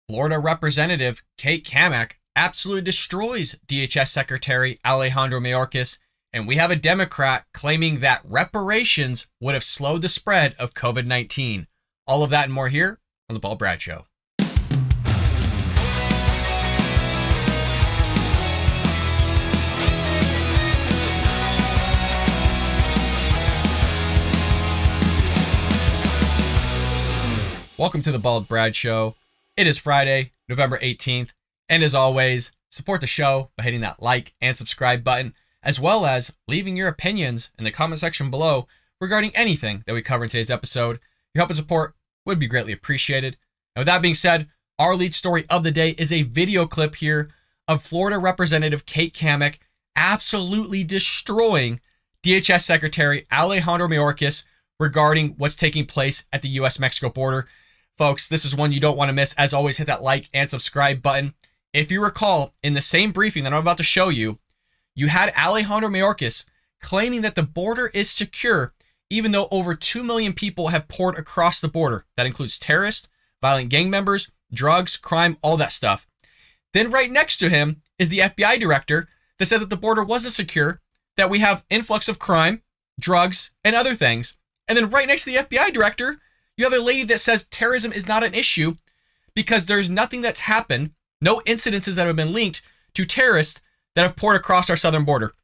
Florida Representative Kate Cammack absolutely destroys DHS Secretary Alejandro Mayorkas, and we have a Democrat claiming that reparations would have slowed the spread of COVID-19. All of that and more here on The Bald Brad Show. Welcome to The Bald Brad Show. It is Friday, November 18th, and as always, support the show by hitting that like and subscribe button, as well as leaving your opinions in the comment section below regarding anything that we cover in today's episode. Your help and support would be greatly appreciated. And with that being said, our lead story of the day is a video clip here of Florida Representative Kate Cammack absolutely destroying DHS Secretary Alejandro Mayorkas regarding what's taking place at the U.S.-Mexico border. Folks, this is one you don't want to miss. As always, hit that like and subscribe button. If you recall, in the same briefing that I'm about to show you, you had Alejandro Mayorkas claiming that the border is secure, even though over 2 million people have poured across the border. That includes terrorists, violent gang members, drugs, crime, all that stuff. Then right next to him is the FBI director that said that the border wasn't secure, that we have influx of crime, drugs, and other things. And then right next to the FBI director, you have a lady that says terrorism is not an issue because there's nothing that's happened, no incidences that have been linked to terrorists that have poured across our southern border.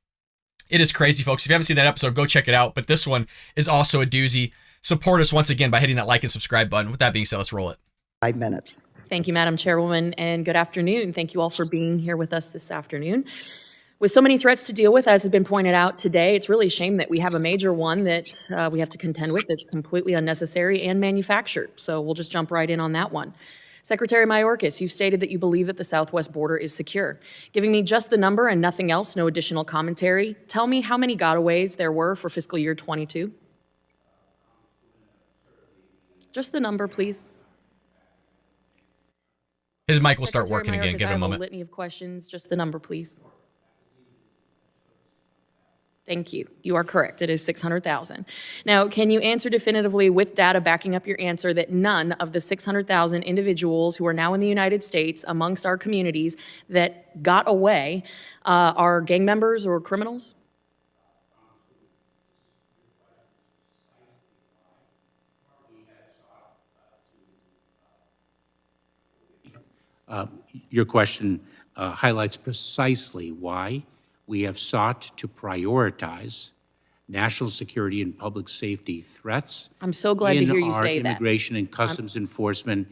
It is crazy, folks. If you haven't seen that episode, go check it out. But this one is also a doozy. Support us once again by hitting that like and subscribe button. With that being said, let's roll it. 5 minutes. Thank you, Madam Chairwoman, and good afternoon. Thank you all for being here with us this afternoon. With so many threats to deal with, as has been pointed out today, it's really a shame that we have a major one that we have to contend with that's completely unnecessary and manufactured. So we'll just jump right in on that one. Secretary Mayorkas, you've stated that you believe that the southwest border is secure. Giving me just the number and nothing else, no additional commentary, tell me how many gotaways there were for fiscal year 22. Just the number, please. His mic will start Secretary working again. Mayorkas, Give it a moment. I have a litany of questions. Just the number, please. Thank you. You are correct. It is 600,000. Now, can you answer definitively with data backing up your answer that none of the 600,000 individuals who are now in the United States amongst our communities that got away are gang members or criminals? Your question highlights precisely why we have sought to prioritize national security and public safety threats. I'm so glad to hear you say in that. our immigration and customs enforcement.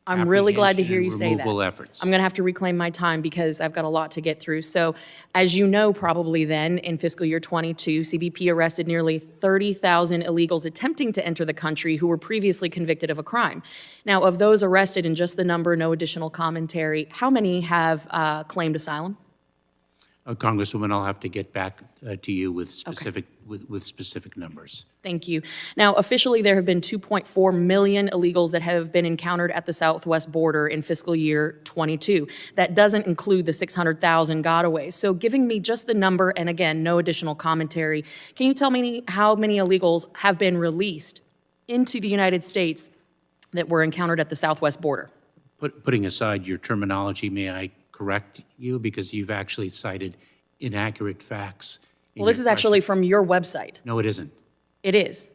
I'm really glad to hear you say that. Removal efforts. I'm going to have to reclaim my time because I've got a lot to get through. So, as you know, probably then in fiscal year 22, CBP arrested nearly 30,000 illegals attempting to enter the country who were previously convicted of a crime. Now, of those arrested, in just the number, no additional commentary, how many have claimed asylum? Congresswoman, I'll have to get back to you with specific with specific numbers. Thank you. Now, officially, there have been 2.4 million illegals that have been encountered at the southwest border in fiscal year 22. That doesn't include the 600,000 gotaways. So giving me just the number, and again, no additional commentary, can you tell me how many illegals have been released into the United States that were encountered at the southwest border? Putting aside your terminology, may I correct you because you've actually cited inaccurate facts. Well, this is actually from your website. No, it isn't. It is.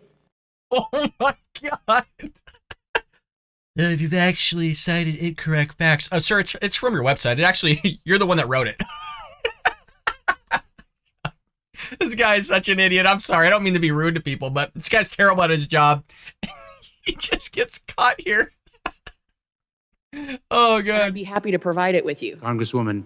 Oh my God. If you've actually cited incorrect facts. Oh, sir, it's from your website. It actually, you're the one that wrote it. This guy is such an idiot. I'm sorry. I don't mean to be rude to people, but this guy's terrible at his job. He just gets caught here. Oh, God. I'd be happy to provide it with you. Congresswoman,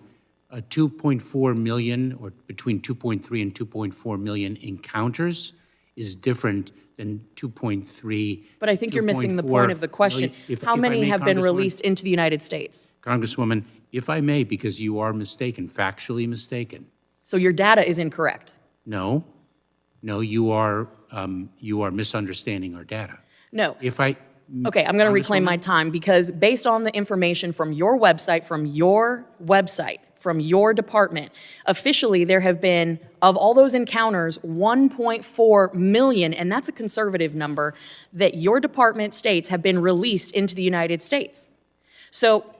2.4 million, or between 2.3 and 2.4 million encounters is different than 2.3. But I think you're missing the point of the question. How many have been released into the United States? Congresswoman, if I may, because you are mistaken, factually mistaken. So your data is incorrect? No, you are misunderstanding our data. No. If I Okay, I'm going to reclaim my time because based on the information from your website, from your department, officially there have been, of all those encounters, 1.4 million, and that's a conservative number, that your department states have been released into the United States. So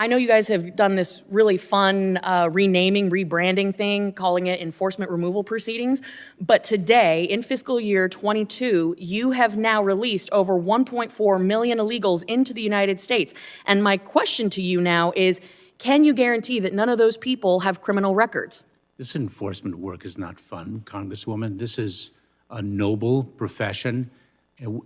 I know you guys have done this really fun renaming, rebranding thing, calling it enforcement removal proceedings. But today, in fiscal year 22, you have now released over 1.4 million illegals into the United States. And my question to you now is, can you guarantee that none of those people have criminal records? This enforcement work is not fun, Congresswoman. This is a noble profession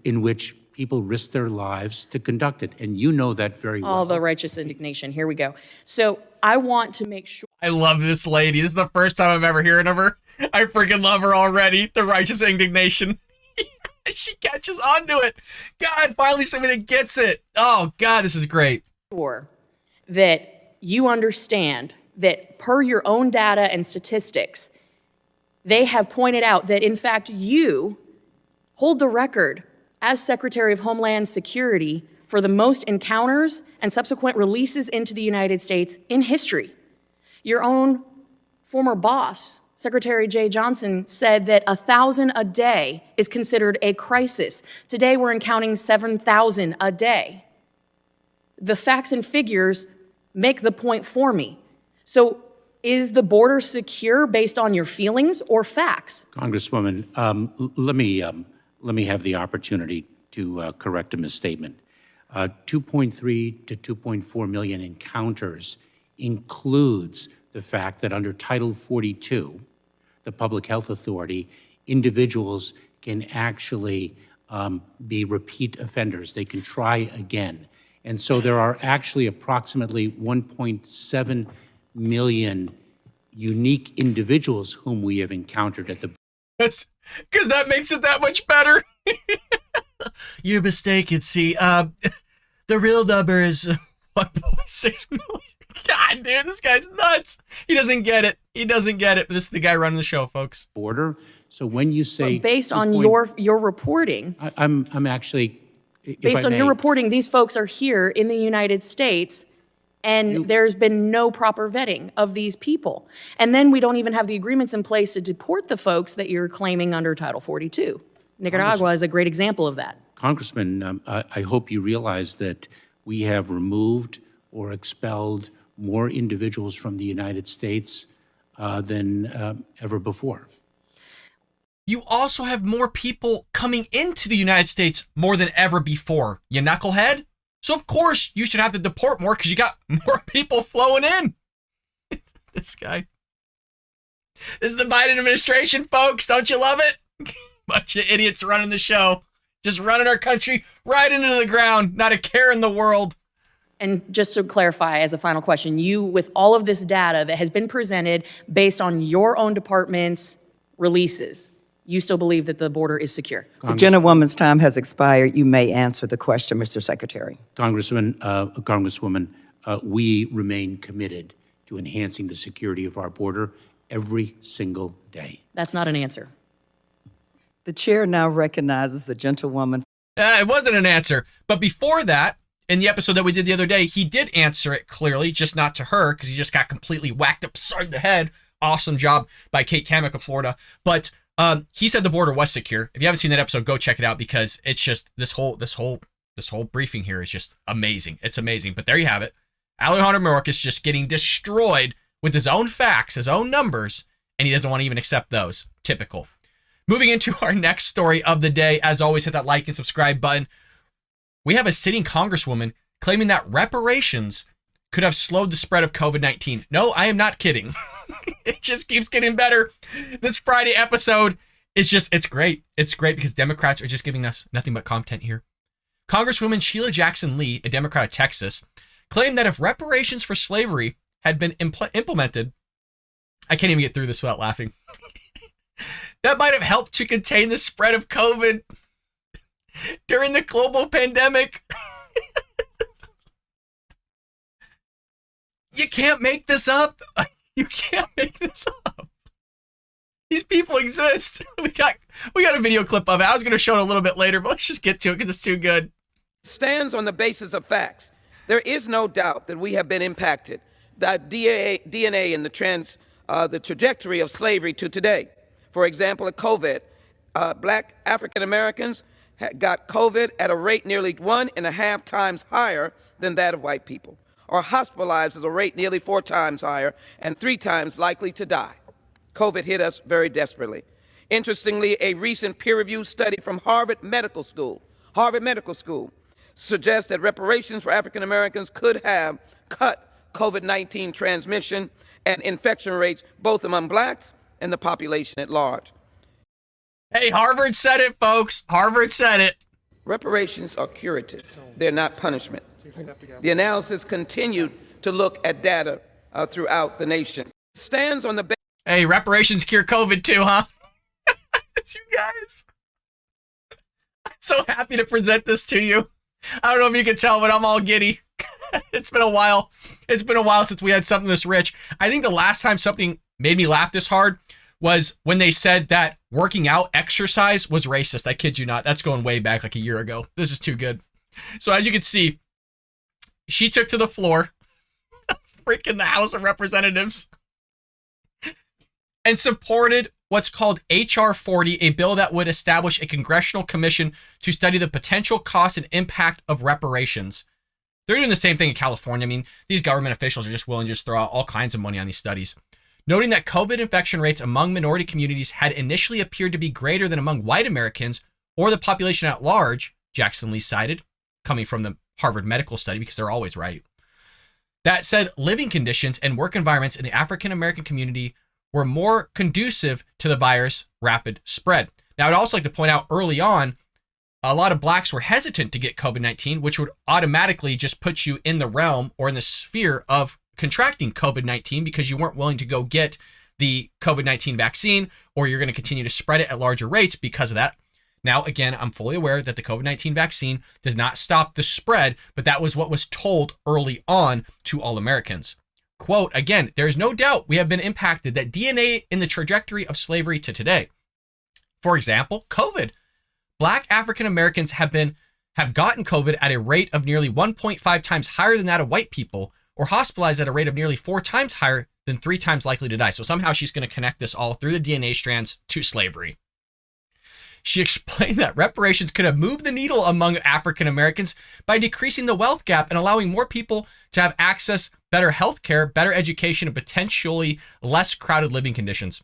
in which people risk their lives to conduct it, and you know that very well. All the righteous indignation. Here we go. So I want to make sure. I love this lady. This is the first time I'm ever hearing of her. I freaking love her already. The righteous indignation. She catches onto it. God, finally somebody that gets it. Oh, God, this is great. Sure that you understand that per your own data and statistics, they have pointed out that, in fact, you hold the record as Secretary of Homeland Security for the most encounters and subsequent releases into the United States in history. Your own former boss, Secretary Jay Johnson, said that 1,000 a day is considered a crisis. Today, we're counting 7,000 a day. The facts and figures make the point for me. So is the border secure based on your feelings or facts? Congresswoman, let me have the opportunity to correct a misstatement. 2.3 to 2.4 million encounters includes the fact that under Title 42, the Public Health Authority, individuals can actually be repeat offenders. They can try again. And so there are actually approximately 1.7 million unique individuals whom we have encountered at the. That's because that makes it that much better. You're mistaken. See, the real number is 1.6 million. God, dude, this guy's nuts. He doesn't get it. He doesn't get it. But this is the guy running the show, folks. Border. So when you say, but based on your reporting, I'm actually. Based on your reporting, these folks are here in the United States, and there's been no proper vetting of these people. And then we don't even have the agreements in place to deport the folks that you're claiming under Title 42. Nicaragua is a great example of that. Congressman, I hope you realize that we have removed or expelled more individuals from the United States than ever before. You also have more people coming into the United States more than ever before, you knucklehead. So of course you should have to deport more because you got more people flowing in. This guy. This is the Biden administration, folks. Don't you love it? Bunch of idiots running the show. Just running our country right into the ground. Not a care in the world. And just to clarify, as a final question, you, with all of this data that has been presented based on your own department's releases, you still believe that the border is secure? The gentlewoman's time has expired. You may answer the question, Mr. Secretary. Congresswoman, we remain committed to enhancing the security of our border every single day. That's not an answer. The chair now recognizes the gentlewoman. It wasn't an answer. But before that, in the episode that we did the other day, he did answer it clearly, just not to her, because he just got completely whacked upside the head. Awesome job by Kate Cammack of Florida. But he said the border was secure. If you haven't seen that episode, go check it out because it's just this whole briefing here is just amazing. It's amazing. But there you have it. Alejandro Mayorkas just getting destroyed with his own facts, his own numbers, and he doesn't want to even accept those. Typical. Moving into our next story of the day, as always, hit that like and subscribe button. We have a sitting congresswoman claiming that reparations could have slowed the spread of COVID-19. No, I am not kidding. It just keeps getting better. This Friday episode is it's great. It's great because Democrats are just giving us nothing but content here. Congresswoman Sheila Jackson Lee, a Democrat of Texas, claimed that if reparations for slavery had been implemented, I can't even get through this without laughing. That might have helped to contain the spread of COVID during the global pandemic. You can't make this up. You can't make this up. These people exist. We got a video clip of it. I was going to show it a little bit later, but let's just get to it because it's too good. Stands on the basis of facts. There is no doubt that we have been impacted. That DNA in the trajectory of slavery to today. For example, at COVID, black African Americans got COVID at a rate nearly 1.5 times higher than that of white people. are hospitalized at a rate nearly 4 times higher and 3 times likely to die. COVID hit us very desperately. Interestingly, a recent peer-reviewed study from Harvard Medical School suggests that reparations for African Americans could have cut COVID-19 transmission and infection rates both among blacks and the population at large. Hey, Harvard said it, folks. Harvard said it. Reparations are curative. They're not punishment. The analysis continued to look at data throughout the nation. Stands on the Hey, reparations cure COVID too, huh? You guys. I'm so happy to present this to you. I don't know if you can tell, but I'm all giddy. It's been a while. It's been a while since we had something this rich. I think the last time something made me laugh this hard was when they said that working out exercise was racist. I kid you not. That's going way back like a year ago. This is too good. So as you can see, she took to the floor, freaking the House of Representatives, and supported what's called H.R. 40, a bill that would establish a congressional commission to study the potential cost and impact of reparations. They're doing the same thing in California. I mean, these government officials are just willing to just throw out all kinds of money on these studies. Noting that COVID infection rates among minority communities had initially appeared to be greater than among white Americans or the population at large, Jackson Lee cited, coming from the Harvard Medical Study because they're always right. That said, living conditions and work environments in the African American community were more conducive to the virus' rapid spread. Now, I'd also like to point out early on, a lot of blacks were hesitant to get COVID-19, which would automatically just put you in the realm or in the sphere of contracting COVID-19 because you weren't willing to go get the COVID-19 vaccine, or you're going to continue to spread it at larger rates because of that. Now, again, I'm fully aware that the COVID-19 vaccine does not stop the spread, but that was what was told early on to all Americans. Quote, again, there's no doubt we have been impacted that DNA in the trajectory of slavery to today. For example, COVID. Black African Americans have gotten COVID at a rate of nearly 1.5 times higher than that of white people, or hospitalized at a rate of nearly 4 times higher than 3 times likely to die. So somehow she's going to connect this all through the DNA strands to slavery. She explained that reparations could have moved the needle among African Americans by decreasing the wealth gap and allowing more people to have access, better health care, better education, and potentially less crowded living conditions.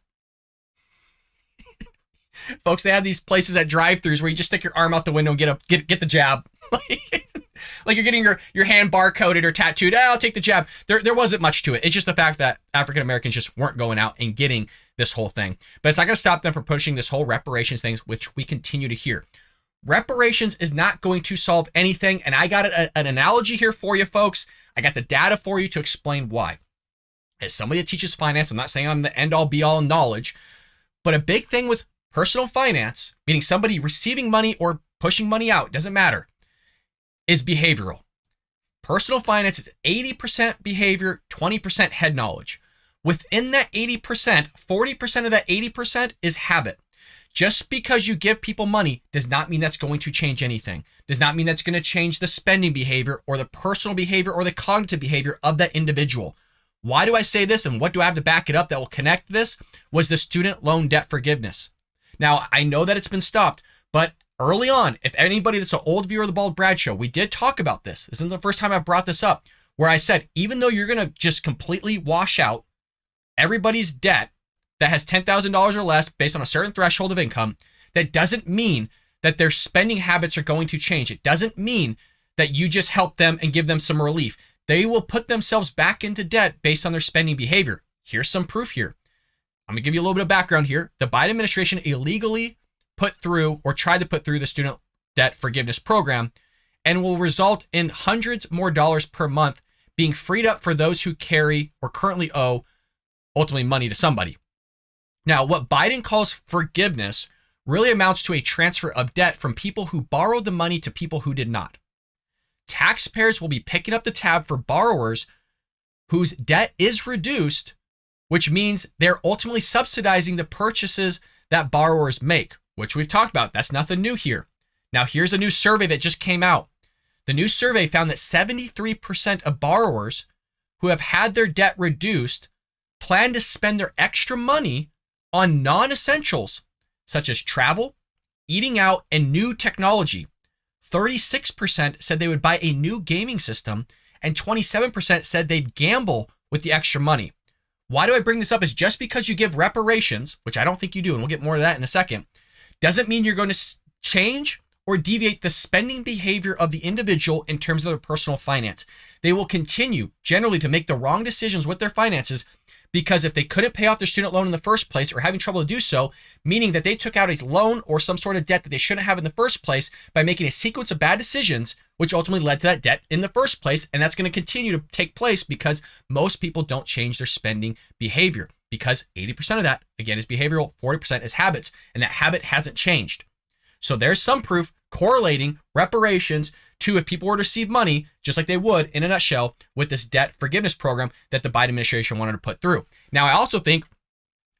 Folks, they have these places at drive-thrus where you just stick your arm out the window and get the jab. Like you're getting your hand barcoded or tattooed. I'll take the jab. There wasn't much to it. It's just the fact that African Americans just weren't going out and getting this whole thing. But it's not going to stop them from pushing this whole reparations thing, which we continue to hear. Reparations is not going to solve anything. And I got an analogy here for you, folks. I got the data for you to explain why. As somebody that teaches finance, I'm not saying I'm the end-all be-all knowledge, but a big thing with personal finance, meaning somebody receiving money or pushing money out, doesn't matter, is behavioral. Personal finance is 80% behavior, 20% head knowledge. Within that 80%, 40% of that 80% is habit. Just because you give people money does not mean that's going to change anything. Does not mean that's going to change the spending behavior or the personal behavior or the cognitive behavior of that individual. Why do I say this and what do I have to back it up that will connect this? Was the student loan debt forgiveness. Now, I know that it's been stopped, but early on, if anybody that's an old viewer of the Bald Brad Show, we did talk about this. This isn't the first time I've brought this up, where I said, even though you're going to just completely wash out everybody's debt that has $10,000 or less based on a certain threshold of income, that doesn't mean that their spending habits are going to change. It doesn't mean that you just help them and give them some relief. They will put themselves back into debt based on their spending behavior. Here's some proof here. I'm going to give you a little bit of background here. The Biden administration illegally put through or tried to put through the student debt forgiveness program and will result in hundreds more dollars per month being freed up for those who carry or currently owe ultimately money to somebody. Now, what Biden calls forgiveness really amounts to a transfer of debt from people who borrowed the money to people who did not. Taxpayers will be picking up the tab for borrowers whose debt is reduced, which means they're ultimately subsidizing the purchases that borrowers make, which we've talked about. That's nothing new here. Now, here's a new survey that just came out. The new survey found that 73% of borrowers who have had their debt reduced plan to spend their extra money on non-essentials, such as travel, eating out, and new technology. 36% said they would buy a new gaming system, and 27% said they'd gamble with the extra money. Why do I bring this up? Is just because you give reparations, which I don't think you do, and we'll get more to that in a second, doesn't mean you're going to change or deviate the spending behavior of the individual in terms of their personal finance. They will continue generally to make the wrong decisions with their finances because if they couldn't pay off their student loan in the first place or having trouble to do so, meaning that they took out a loan or some sort of debt that they shouldn't have in the first place by making a sequence of bad decisions, which ultimately led to that debt in the first place. And that's going to continue to take place because most people don't change their spending behavior because 80% of that, again, is behavioral, 40% is habits, and that habit hasn't changed. So there's some proof correlating reparations to if people were to receive money, just like they would in a nutshell, with this debt forgiveness program that the Biden administration wanted to put through. Now, I also think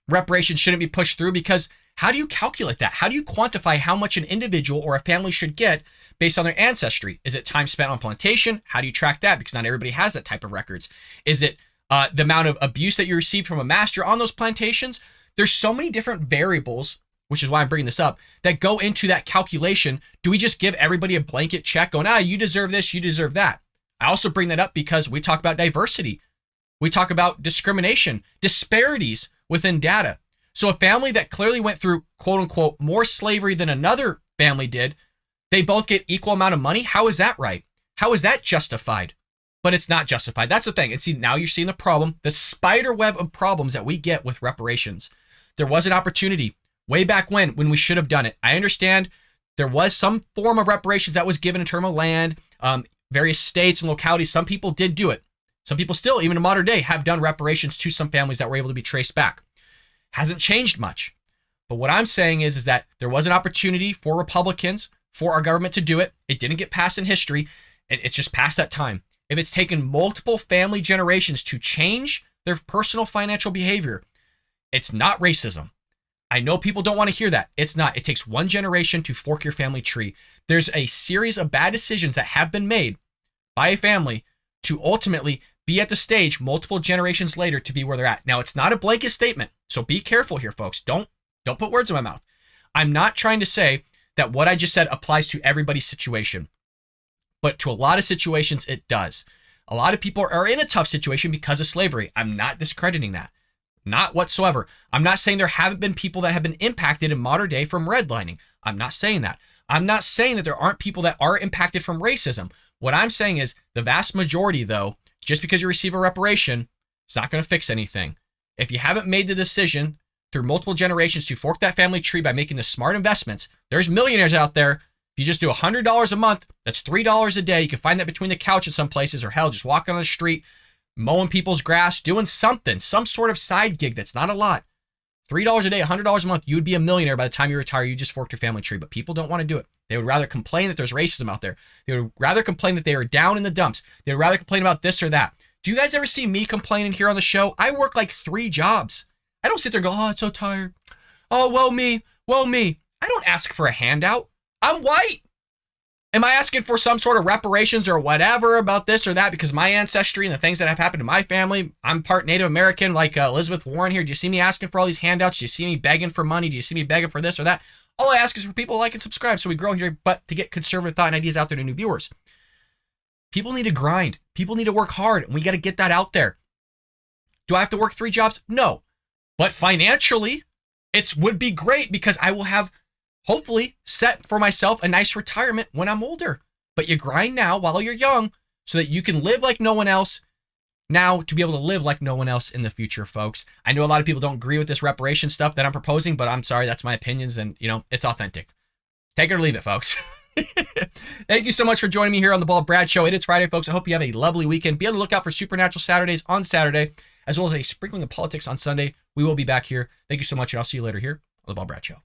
reparations shouldn't be pushed through because how do you calculate that? How do you quantify how much an individual or a family should get based on their ancestry? Is it time spent on plantation? How do you track that? Because not everybody has that type of records. Is it the amount of abuse that you received from a master on those plantations? There's so many different variables, which is why I'm bringing this up, that go into that calculation. Do we just give everybody a blanket check going, you deserve this, you deserve that? I also bring that up because we talk about diversity. We talk about discrimination, disparities within data. So a family that clearly went through, quote unquote, more slavery than another family did, they both get equal amount of money. How is that right? How is that justified? But it's not justified. That's the thing. And see, now you're seeing the problem, the spider web of problems that we get with reparations. There was an opportunity way back when we should have done it. I understand there was some form of reparations that was given in terms of land, various states and localities. Some people did do it. Some people still, even in modern day, have done reparations to some families that were able to be traced back. Hasn't changed much. But what I'm saying is that there was an opportunity for Republicans, for our government to do it. It didn't get passed in history. It's just past that time. If it's taken multiple family generations to change their personal financial behavior, it's not racism. I know people don't want to hear that. It's not. It takes one generation to fork your family tree. There's a series of bad decisions that have been made by a family to ultimately be at the stage multiple generations later to be where they're at. Now, it's not a blanket statement, so be careful here, folks. Don't put words in my mouth. I'm not trying to say that what I just said applies to everybody's situation, but to a lot of situations, it does. A lot of people are in a tough situation because of slavery. I'm not discrediting that. Not whatsoever. I'm not saying there haven't been people that have been impacted in modern day from redlining. I'm not saying that. I'm not saying that there aren't people that are impacted from racism. What I'm saying is the vast majority, though, just because you receive a reparation, it's not going to fix anything. If you haven't made the decision through multiple generations to fork that family tree by making the smart investments, there's millionaires out there. If you just do $100 a month, that's $3 a day. You can find that between the couch in some places, or hell, just walking on the street, mowing people's grass, doing something, some sort of side gig that's not a lot. $3 a day, $100 a month, you would be a millionaire by the time you retire. You just forked your family tree, but people don't want to do it. They would rather complain that there's racism out there. They would rather complain that they are down in the dumps. They would rather complain about this or that. Do you guys ever see me complaining here on the show? I work like 3 jobs. I don't sit there and go, I'm so tired. Oh, woe me, woe me. I don't ask for a handout. I'm white. Am I asking for some sort of reparations or whatever about this or that because my ancestry and the things that have happened to my family? I'm part Native American like Elizabeth Warren here. Do you see me asking for all these handouts? Do you see me begging for money? Do you see me begging for this or that? All I ask is for people to like and subscribe so we grow here, but to get conservative thought and ideas out there to new viewers. People need to grind. People need to work hard, and we got to get that out there. Do I have to work 3 jobs? No. But financially, it would be great because I will have hopefully set for myself a nice retirement when I'm older. But you grind now while you're young so that you can live like no one else now to be able to live like no one else in the future, folks. I know a lot of people don't agree with this reparation stuff that I'm proposing, but I'm sorry, that's my opinions, and it's authentic. Take it or leave it, folks. Thank you so much for joining me here on the Bald Brad Show. It is Friday, folks. I hope you have a lovely weekend. Be on the lookout for Supernatural Saturdays on Saturday, as well as a sprinkling of politics on Sunday. We will be back here. Thank you so much, and I'll see you later here on the Bald Brad Show.